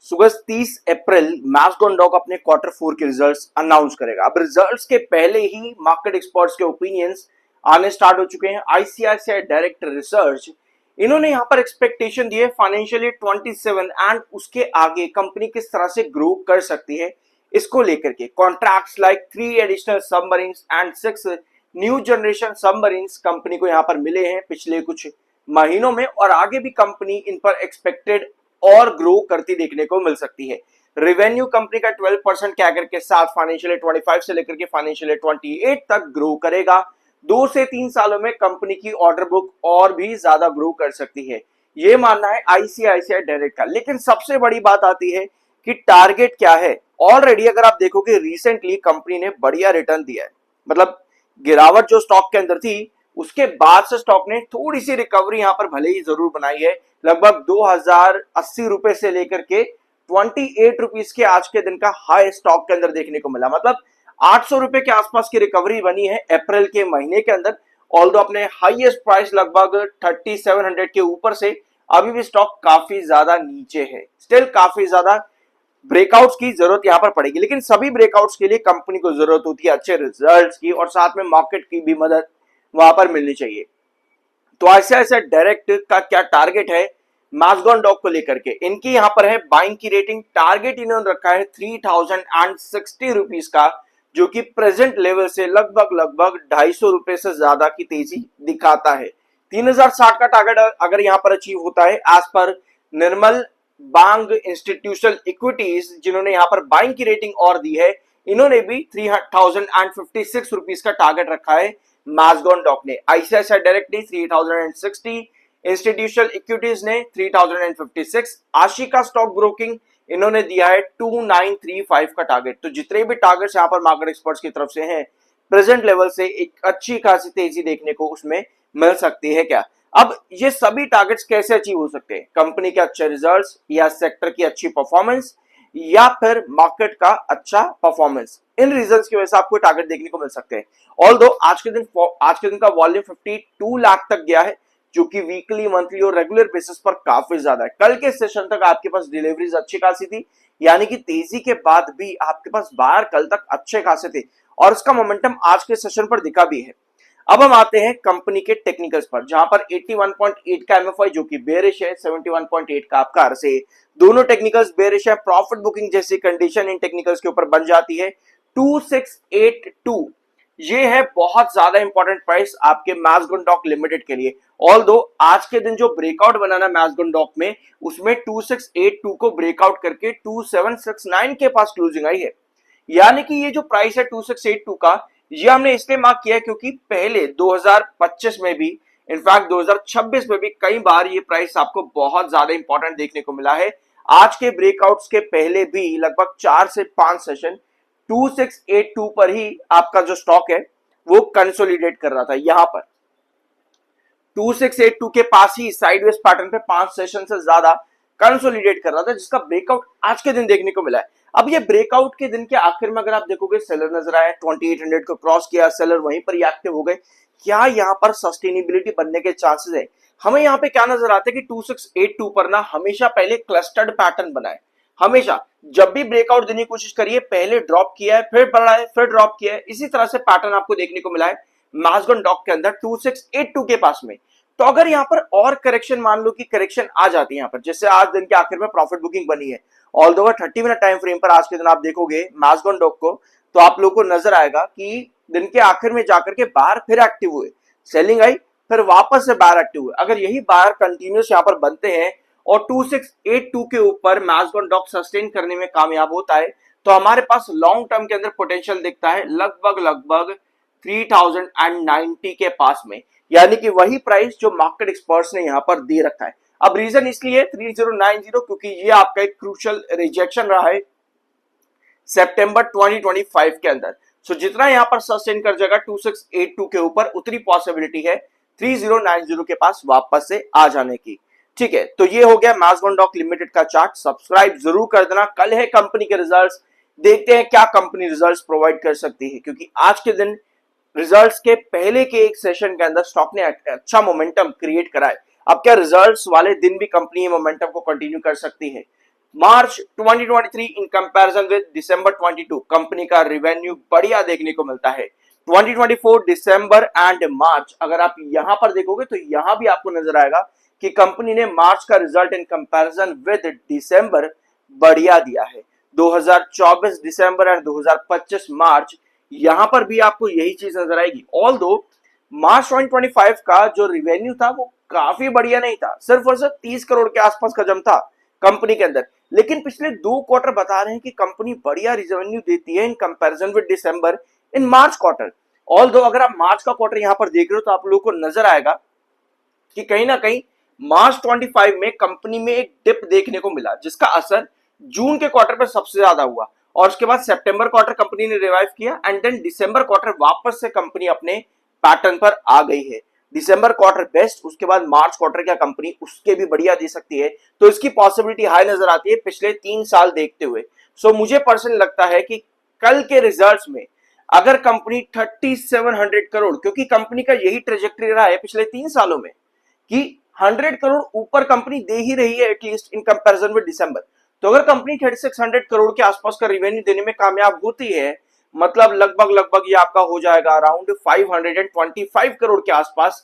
सुबह 30 अप्रैल मैस्टोन डॉक अपने क्वार्टर 4 के रिजल्ट्स अनाउंस करेगा। अब रिजल्ट्स के पहले ही मार्केट एक्सपर्ट्स के ओपिनियंस आने स्टार्ट हो चुके हैं। आईसीआईसीआई डायरेक्टर रिसर्च इन्होंने यहां पर एक्सपेक्टेशन दी है फाइनेंशियल ईयर 27 एंड उसके आगे कंपनी किस तरह से ग्रो कर सकती है, इसको लेकर के contracts like 3 additional submarines and 6 new generation submarines company को यहां पर मिले हैं पिछले कुछ महीनों में, और आगे भी कंपनी इन पर एक्सपेक्टेड और ग्रो करती देखने को मिल सकती है। रेवेन्यू कंपनी का 12% कैगर के साथ फाइनेंशियल ईयर 25 से लेकर के फाइनेंशियल ईयर 28 तक ग्रो करेगा। 2 से 3 सालों में कंपनी की ऑर्डर बुक और भी ज्यादा ग्रो कर सकती है, ये मानना है आईसीआईसीआई डायरेक्ट का। लेकिन सबसे बड़ी बात आती है कि टारगेट क्या है। ऑलरेडी अगर आप देखोगे रिसेंटली कंपनी ने बढ़िया रिटर्न दिया है, मतलब गिरावट जो स्टॉक के अंदर थी उसके बाद से स्टॉक ने थोड़ी सी रिकवरी यहां पर भले ही जरूर बनाई है। लगभग 2080 रुपए से लेकर के 28 रुपीज के आज के दिन का हाई स्टॉक के अंदर देखने को मिला, मतलब 800 रुपए के आसपास की रिकवरी बनी है अप्रैल के महीने के अंदर। ऑल्दो अपने हाईएस्ट प्राइस लगभग 3700 के ऊपर से अभी भी स्टॉक काफी ज्यादा नीचे है। स्टिल काफी ज्यादा ब्रेकआउट्स की जरूरत यहां पर पड़ेगी, लेकिन सभी ब्रेकआउट्स के लिए कंपनी को जरूरत होती है अच्छे रिजल्ट्स की, और साथ में मार्केट की भी मदद वहां पर मिलनी चाहिए। तो आईसीआईसीआई डायरेक्ट का क्या टारगेट है मैस्टोन डॉक को लेकर के, इनकी यहां पर है बाइंग की रेटिंग। टारगेट इन्होंने रखा है 3060 रुपीज का, जो कि प्रेजेंट लेवल से लगभग 250 रुपए से ज्यादा की तेजी दिखाता है। 3060 का टारगेट अगर यहां पर अचीव होता है एज पर निर्मल बांग इंस्टीट्यूशनल इक्विटीज, जिन्होंने यहां पर बाइंग की रेटिंग और दी है, इन्होंने भी 3056 रुपीज का टारगेट रखा है मैस्टोन डॉक ने। आईसीआईसीआई डायरेक्ट ने 3060, इंस्टीट्यूशनल इक्विटीज ने 3056, आशिका स्टॉक ब्रोकिंग इन्होंने दिया है 2935 का टारगेट। तो जितने भी टारगेट्स यहां पर मार्केट एक्सपर्ट्स की तरफ से हैं, प्रेजेंट लेवल से एक अच्छी खासी तेजी देखने को उसमें मिल सकती है क्या। अब ये सभी टारगेट्स कैसे अचीव हो सकते हैं, कंपनी के अच्छे रिजल्ट्स या सेक्टर की अच्छी परफॉर्मेंस या फिर मार्केट का अच्छा परफॉर्मेंस, इन रीजंस की वजह से आपको टारगेट देखने को मिल सकते हैं। ऑल्दो आज के दिन का वॉल्यूम 52 लाख तक गया है, जो कि वीकली, मंथली और रेगुलर बेसिस पर काफी ज्यादा है। कल के सेशन तक आपके पास डिलीवरीज अच्छी खासी थी, यानी कि तेजी के बाद भी आपके पास बाहर कल तक अच्छे खासे थे, और इसका मोमेंटम आज के सेशन पर दिखा भी है। अब हम आते हैं कंपनी के टेक्निकल्स पर, जहां पर 81.8 का एमएफआई जो कि बेरिश है, 71.8 का आपका आरसे, दोनों टेक्निकल्स बेरिश है। प्रॉफिट बुकिंग जैसी कंडीशन इन टेक्निकल्स के ऊपर बन जाती है। 2682 ये है बहुत ज्यादा इंपॉर्टेंट प्राइस आपके मैस्टोन डॉक लिमिटेड के लिए। ऑल्दो आज के दिन जो ब्रेकआउट बना ना मैस्टोन डॉक में, उसमें 2682 को ब्रेकआउट करके 2769 के पास क्लोजिंग आई है। यानी कि ये जो प्राइस है 2682 का, ये हमने इसलिए मार्क किया है क्योंकि पहले 2025 में भी, इनफैक्ट 2026 में भी कई बार ये प्राइस आपको बहुत ज्यादा इंपॉर्टेंट देखने को मिला है। आज के ब्रेकआउट्स के पहले भी लगभग 4 से 5 सेशन 2682 पर ही आपका जो स्टॉक है वो कंसोलिडेट कर रहा था। यहां पर 2682 के पास ही साइडवेज पैटर्न पे 5 सेशन से ज्यादा कंसोलिडेट कर रहा था, जिसका ब्रेकआउट आज के दिन देखने को मिला है। अब ये ब्रेकआउट के दिन के आखिर में अगर आप देखोगे, सेलर नजर आया, 2800 को क्रॉस किया, सेलर वहीं पर ही एक्टिव हो गए। क्या यहां पर सस्टेनेबिलिटी बनने के चांसेस है? हमें यहां पे क्या नजर आता है कि 2682 पर ना हमेशा पहले क्लस्टर्ड पैटर्न बनाए। हमेशा जब भी ब्रेकआउट देने की कोशिश करिए, पहले ड्रॉप किया है, फिर बढ़ा है, फिर ड्रॉप किया है, इसी तरह से पैटर्न आपको देखने को मिला है मैस्टोन डॉक के अंदर 2682 के पास में। तो अगर यहां पर और करेक्शन, मान लो कि करेक्शन आ जाती है यहां पर, जैसे आज दिन के आखिर में प्रॉफिट बुकिंग बनी है, ऑल्दो 30 मिनट टाइम फ्रेम पर आज के दिन आप देखोगे मैस्टोन डॉक को, तो आप लोगों को नजर आएगा कि दिन के आखिर में जाकर के बाहर फिर एक्टिव हुए, सेलिंग आई, फिर वापस से बाहर एक्टिव हुए। अगर यही बाहर कंटिन्यूस यहां पर बनते हैं और 2682 के ऊपर मैस्टोन डॉक सस्टेन करने में कामयाब होता है, तो हमारे पास लॉन्ग टर्म के अंदर पोटेंशियल दिखता है लगभग 3090 के पास में, यानी कि वही प्राइस जो मार्केट एक्सपर्ट्स ने यहां पर दे रखा है। अब रीजन इसलिए 3090 क्योंकि ये आपका एक क्रूशियल रिजेक्शन रहा है सितंबर 2025 के अंदर। सो जितना यहां पर सस्टेन कर जाएगा 2682 के ऊपर, उतनी पॉसिबिलिटी है 3090 के पास वापस से आ जाने की। ठीक है, तो ये हो गया मैस्टोन डॉक लिमिटेड का चार्ट। सब्सक्राइब जरूर कर देना। कल है कंपनी के रिजल्ट्स, देखते हैं क्या कंपनी रिजल्ट्स प्रोवाइड कर सकती है, क्योंकि आज के दिन रिजल्ट्स के पहले के एक सेशन के अंदर स्टॉक ने अच्छा मोमेंटम क्रिएट करा है। अब क्या रिजल्ट्स वाले दिन भी कंपनी मोमेंटम को कंटिन्यू कर सकती है? मार्च 2023 in comparison with December 22 company का रिवेन्यू बढ़िया देखने को मिलता है। 2024 दिसंबर एंड मार्च अगर आप यहां पर देखोगे तो यहां भी आपको नजर आएगा कि कंपनी ने मार्च का रिजल्ट इन कंपैरिजन विद दिसंबर बढ़िया दिया है। 2024 दिसंबर एंड 2025 मार्च यहां पर भी आपको यही चीज नजर आएगी। ऑल्दो मार्च 2025 का जो रिवेन्यू था वो काफी बढ़िया नहीं था, सिर्फ और सिर्फ 30 करोड़ के आसपास का जम था कंपनी के अंदर। लेकिन पिछले 2 क्वार्टर बता रहे हैं कि कंपनी बढ़िया रेवेन्यू देती है in comparison with December in March quarter. Although अगर आप मार्च का क्वार्टर यहां पर देख रहे हो तो आप लोगों को नजर आएगा कि कहीं ना कहीं मार्च 25 में कंपनी में एक डिप देखने को मिला, जिसका असर जून के क्वार्टर पर सबसे ज्यादा हुआ और उसके बाद सितंबर क्वार्टर कंपनी ने रिवाइव किया एंड देन दिसंबर क्वार्टर वापस से कंपनी अपने पैटर्न पर आ गई है। दिसंबर क्वार्टर बेस्ट, उसके बाद मार्च क्वार्टर क्या कंपनी उसके भी बढ़िया दे सकती है, तो इसकी पॉसिबिलिटी हाई नजर आती है पिछले 3 साल देखते हुए। सो मुझे पर्सनली लगता है कि कल के रिजल्ट्स में अगर कंपनी 3700 करोड़, क्योंकि कंपनी का यही ट्रेजेक्टरी रहा है पिछले 3 सालों में कि 100 करोड़ ऊपर कंपनी दे ही रही है एटलीस्ट इन कंपैरिजन विद दिसंबर, तो अगर कंपनी 3600 करोड़ के आसपास का रेवेन्यू देने में कामयाब होती है, मतलब लगभग ये आपका हो जाएगा अराउंड 525 करोड़ के आसपास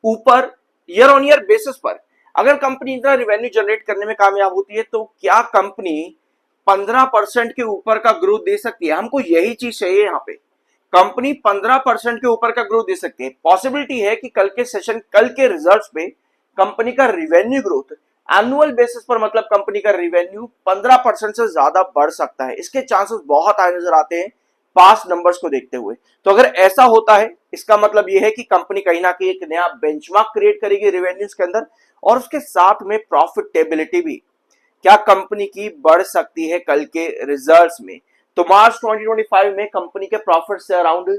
ऊपर ईयर ऑन ईयर बेसिस पर। अगर कंपनी इतना रेवेन्यू जनरेट करने में कामयाब होती है तो क्या कंपनी 15% के ऊपर का ग्रोथ दे सकती है? हमको यही चीज चाहिए यहाँ पे। कंपनी 15% के ऊपर का ग्रोथ दे सकती है। पॉसिबिलिटी है कि कल के सेशन, कल के रिजल्ट्स पे कंपनी का रिवेन्यू ग्रोथ एनुअल बेसिस पर, मतलब कंपनी का रिवेन्यू 15% से ज्यादा बढ़ सकता है। इसके चांसेस बहुत आए नजर आते हैं पास्ट नंबर्स को देखते हुए। तो अगर ऐसा होता है इसका मतलब यह है कि कंपनी कहीं ना कहीं एक नया बेंचमार्क क्रिएट करेगी रेवेन्यूज के अंदर, और उसके साथ में प्रॉफिटेबिलिटी भी क्या कंपनी की बढ़ सकती है कल के रिजल्ट्स में। तो मार्च 2025 में कंपनी के प्रॉफिट से अराउंड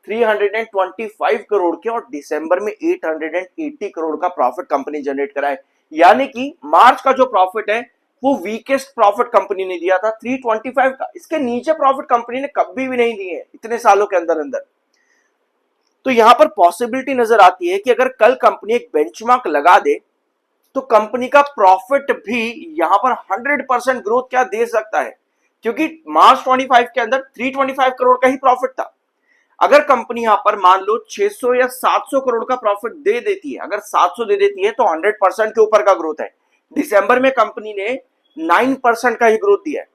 325 करोड़ के और दिसंबर में 880 करोड़ का प्रॉफिट कंपनी जनरेट करा है। यानी कि मार्च का जो प्रॉफिट है वो वीकेस्ट प्रॉफिट कंपनी ने दिया था 325 का। इसके नीचे प्रॉफिट कंपनी ने कभी भी नहीं दिए हैं इतने सालों के अंदर अंदर। तो यहां पर पॉसिबिलिटी नजर आती है कि अगर कल कंपनी एक बेंचमार्क लगा दे तो कंपनी का प्रॉफिट भी यहां पर 100% ग्रोथ क्या दे सकता है, क्योंकि मार्च 25 के अंदर 325 करोड़ का ही प्रॉफिट था। अगर कंपनी यहां पर मान लो 600 या 700 करोड़ का प्रॉफिट दे देती है, अगर 700 दे देती है तो 100% के ऊपर का ग्रोथ है। दिसंबर में कंपनी ने 9% का ही ग्रोथ दिया है।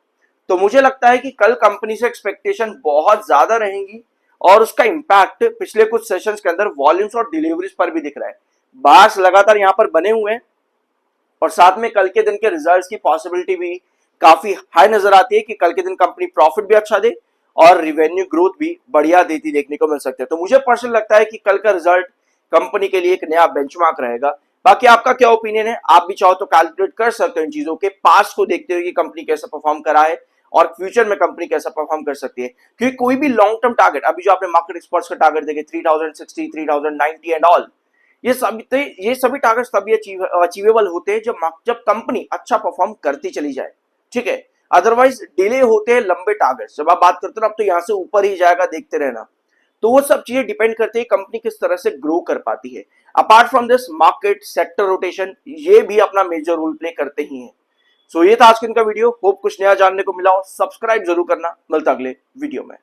तो मुझे लगता है कि कल कंपनी से एक्सपेक्टेशन बहुत ज्यादा रहेंगी और उसका इंपैक्ट पिछले कुछ सेशंस के अंदर वॉल्यूम्स और डिलीवरीज पर भी दिख रहा है। बार्स लगातार यहां पर बने हुए हैं और साथ में कल के दिन के रिजल्ट्स की पॉसिबिलिटी भी काफी हाई नजर आती है कि कल के दिन कंपनी प्रॉफिट भी अच्छा दे और रिवेन्यू ग्रोथ भी बढ़िया देती देखने को मिल सकती है। तो मुझे पर्सनली लगता है कि कल का रिजल्ट कंपनी के लिए एक नया बेंचमार्क रहेगा। बाकी आपका क्या ओपिनियन है? आप भी चाहो तो कैलकुलेट कर सकते हो इन चीजों के, पास्ट को देखते हुए कि कंपनी कैसा परफॉर्म करा है और फ्यूचर में कंपनी कैसा परफॉर्म कर सकती है। क्योंकि कोई भी लॉन्ग टर्म टारगेट, अभी जो आपने मार्केट एक्सपर्ट्स का टारगेट देखे 3060, 3090 एंड ऑल, ये सभी टारगेट्स तभी अचीवेबल होते हैं जब कंपनी अच्छा परफॉर्म करती चली जाए, ठीक है। अदरवाइज डिले होते हैं लंबे टारगेट्स। जब आप बात करते हो ना अब तो यहां से ऊपर ही जाएगा, देखते रहना। तो वो सब चीजें डिपेंड करती है कंपनी किस तरह से ग्रो कर पाती है। Apart from this market sector rotation ये भी अपना मेजर रोल प्ले करते ही हैं। सो ये था आज का इनका वीडियो। होप कुछ नया जानने को मिला हो। सब्सक्राइब जरूर करना। मिलता अगले वीडियो में।